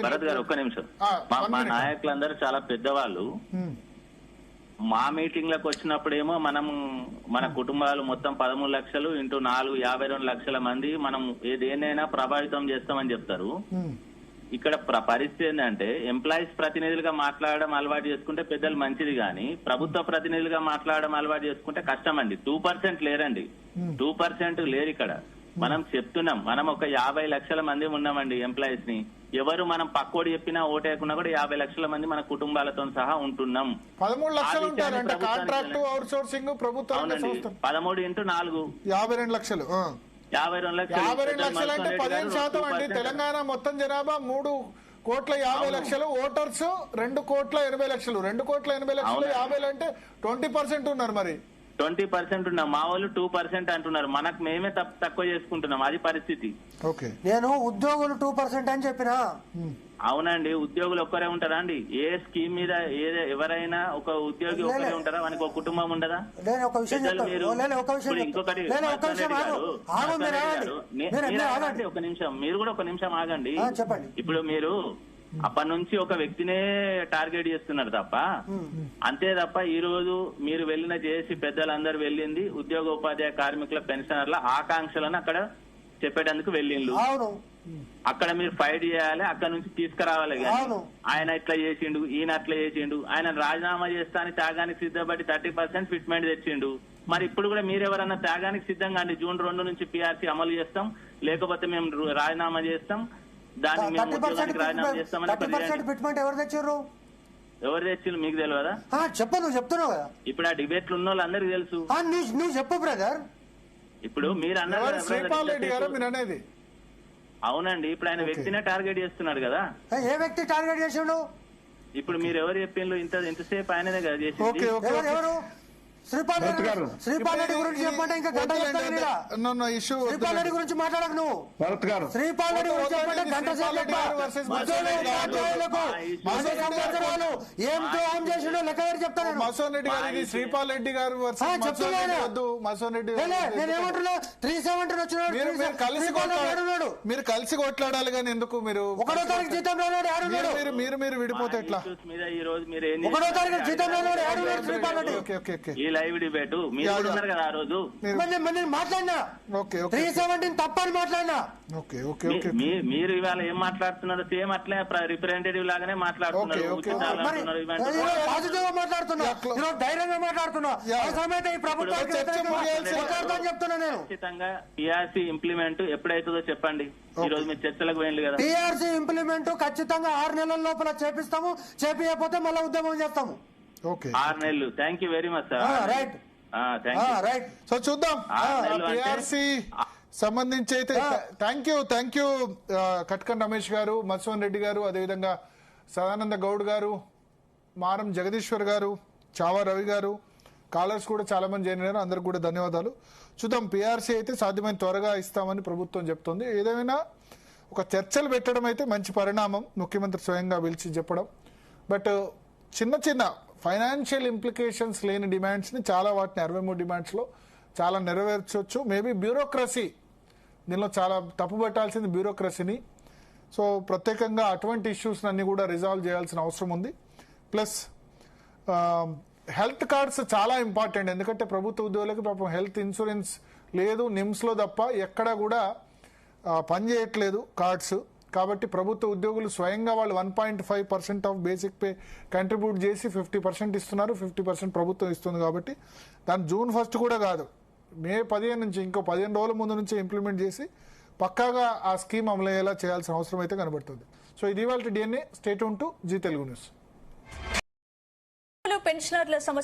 భరత్ గారు ఒక్క నిమిషం. మా నాయకులందరూ చాలా పెద్దవాళ్ళు. మా మీటింగ్లకు వచ్చినప్పుడేమో మన కుటుంబాలు మొత్తం 13 లక్షలు ఇంటూ 4 52 లక్షల మంది మనం ఏదేనైనా ప్రభావితం చేస్తామని చెప్తారు. ఇక్కడ పరిస్థితి ఏంటంటే ఎంప్లాయీస్ ప్రతినిధులుగా మాట్లాడడం అలవాటు చేసుకుంటే పెద్దలు మంచిది, కానీ ప్రభుత్వ ప్రతినిధులుగా మాట్లాడడం అలవాటు చేసుకుంటే కష్టం అండి. 2% లేరండి, 2% లేరు ఇక్కడ. మనం చెప్తున్నాం, మనం ఒక 50 లక్షల మంది ఉన్నామండి ఎంప్లాయీస్ ని. ఎవరు మనం పక్కోడు చెప్పినా ఓటేయకున్నా కూడా 50 లక్షల మంది మన కుటుంబాలతో సహా ఉంటున్నాం. 13 లక్షలు ఉంటారంటే కాంట్రాక్ట్ అవుట్ సోర్సింగ్ ప్రభుత్వం 13 ఇంటూ 4 52 లక్షలు. 52 లక్షలు అంటే 15% అండి. తెలంగాణ మొత్తం జనాభా 3,50,00,000, ఓటర్స్ 2,80,00,000. 2,80,00,000 50 అంటే 20% ఉన్నారు. మరి 20% ఉన్నాం, మా వాళ్ళు 2% అంటున్నారు. మనకు మేమే తక్కువ చేసుకుంటున్నాం, అది పరిస్థితి. నేను ఉద్యోగులు 2% అని చెప్పినా. అవునండి, ఉద్యోగులు ఒక్కరే ఉంటారా అండి? ఏ స్కీమ్ మీద ఎవరైనా ఒక ఉద్యోగి ఒక్కరే ఉంటారా? మనకి ఒక కుటుంబం ఉండదా? ఒక నిమిషం, మీరు కూడా ఒక నిమిషం ఆగండి. ఇప్పుడు మీరు అప్పటి నుంచి ఒక వ్యక్తినే టార్గెట్ చేస్తున్నారు తప్ప, అంతే తప్ప ఈ రోజు మీరు వెళ్ళిన చేసి పెద్దలందరూ వెళ్ళింది ఉద్యోగ ఉపాధ్యాయ కార్మికుల పెన్షనర్ల ఆకాంక్షలను అక్కడ చెప్పేటందుకు వెళ్ళిండ్రు. అక్కడ మీరు ఫైట్ చేయాలి, అక్కడ నుంచి తీసుకురావాలి. కానీ ఆయన ఇట్లా చేసిండు, ఈయన అట్లా చేసిండు, ఆయన రాజీనామా చేస్తా అని త్యాగానికి సిద్ధపడి 30% ఫిట్మెంట్ తెచ్చిండు. మరి ఇప్పుడు కూడా మీరెవరన్నా త్యాగానికి సిద్ధంగా అండి, June 2 నుంచి PRC అమలు చేస్తాం, లేకపోతే మేము రాజీనామా చేస్తాం, దాన్ని మేము ఉద్యోగానికి రాజీనామా చేస్తామని ఎవరు తెచ్చిండు మీకు తెలియదా? చెప్పు, నువ్వు చెప్తున్నావు కదా. ఇప్పుడు ఆ డిబేట్లు ఉన్న వాళ్ళందరికీ తెలుసు. నువ్వు చెప్పు బ్రదర్. ఇప్పుడు మీరు అన్నారు శ్రీపాల్ రెడ్డి గారు మీరు అనేది. అవునండి, ఇప్పుడు ఆయన వ్యక్తినే టార్గెట్ చేస్తున్నాడు కదా. ఏ వ్యక్తి టార్గెట్ చేసిండు? ఇప్పుడు మీరు ఎవరు చెప్పిండ్రు? ఇంతసేపు ఆయననే కదా చేసింది. ఎవరు? శ్రీపాల్ రెడ్డి గురించి చెప్పమంటే ఇంకా గంట చెప్తాను. శ్రీపాల్ రెడ్డి గురించి మాట్లాడకు నువ్వు. శ్రీపాల్ రెడ్డి గురించి చెప్పమంటే గంట సేపు ఏం ద్రోహం చేసిండో లెక్క చెప్తాను. మసోన్ రెడ్డి గారు, శ్రీపాల్ రెడ్డి గారు నేనేమంటున్నా, 370 వచ్చినాడు. మీరు కలిసి కొట్లాడాలి కానీ ఎందుకు మీరు 1వ తారీఖు జీతం రాడు మీరు విడిపోతే ఎట్లా? 1వ తారీఖు జీతం రాడు శ్రీపాల్ రెడ్డి. లైవ్ డిబేట్ మీరు ఉన్నారు కదా ఆ రోజు. మాట్లాడినా 370 తప్పని మాట్లాడినా. మీరు ఇవాళ ఏం మాట్లాడుతున్నారు? సేమ్ అట్లే రిప్రజెంటేటివ్ లాగానే మాట్లాడుతున్నారు, ధైర్యంగా మాట్లాడుతున్నా. ఖచ్చితంగా PRC ఇంప్లిమెంట్ ఎప్పుడైతుందో చెప్పండి. ఈ రోజు మీరు చర్చలకు పోయింది కదా. PRC ఇంప్లిమెంట్ ఖచ్చితంగా 6 నెలల లోపల చేపిస్తాము, చేపియకపోతే మళ్ళీ ఉద్యమం చేస్తాము. 6 నెలలు. Thank you very much sir. Right. So చూద్దాం PRC సంబంధించి అయితే. థ్యాంక్ యూ కట్కన్ రమేష్ గారు, మత్స్వన్ రెడ్డి గారు, అదేవిధంగా సదానంద గౌడ్ గారు, మారం జగదీశ్వర్ గారు, చావా రవి గారు, కాలర్స్ కూడా చాలా మంది జాయిన్ అయ్యారు. అందరికి కూడా ధన్యవాదాలు. చూద్దాం, PRC అయితే సాధ్యమైన త్వరగా ఇస్తామని ప్రభుత్వం చెప్తోంది. ఏదైనా ఒక చర్చలు పెట్టడం అయితే మంచి పరిణామం, ముఖ్యమంత్రి స్వయంగా పిలిచి చెప్పడం. బట్ చిన్న ఫైనాన్షియల్ ఇంప్లికేషన్స్ లేని డిమాండ్స్ ని చాలా వాటిని 63 డిమాండ్స్ లో చాలా నెరవేర్చవచ్చు. మేబీ బ్యూరోక్రసీ దీనిలో చాలా తప్పుపట్టాల్సింది బ్యూరోక్రసీని. సో ప్రత్యేకంగా అటువంటి ఇష్యూస్ అన్ని కూడా రిజాల్వ్ చేయాల్సిన అవసరం ఉంది. ప్లస్ హెల్త్ కార్డ్స్ చాలా ఇంపార్టెంట్, ఎందుకంటే ప్రభుత్వ ఉద్యోగులకు పాపం హెల్త్ ఇన్సూరెన్స్ లేదు, నిమ్స్ లో తప్ప ఎక్కడా కూడా పనిచేయట్లేదు కార్డ్స్. కాబట్టి ప్రభుత్వ ఉద్యోగులు స్వయంగా వాళ్ళు 1.5% ఆఫ్ బేసిక్ పే కంట్రిబ్యూట్ చేసి 50% ఇస్తున్నారు, 50% ప్రభుత్వం ఇస్తుంది. కాబట్టి దాని June 1 కూడా కాదు, May 15 నుంచి ఇంకో 15 రోజుల ముందు నుంచి ఇంప్లిమెంట్ చేసి పక్కాగా ఆ స్కీమ్ అమలయ్యేలా చేయాల్సిన అవసరం అయితే కనబడుతుంది. సో ఇది ఇవాళ DNA. Stay tune to Zee Telugu news. పెన్షనర్ల సమస్య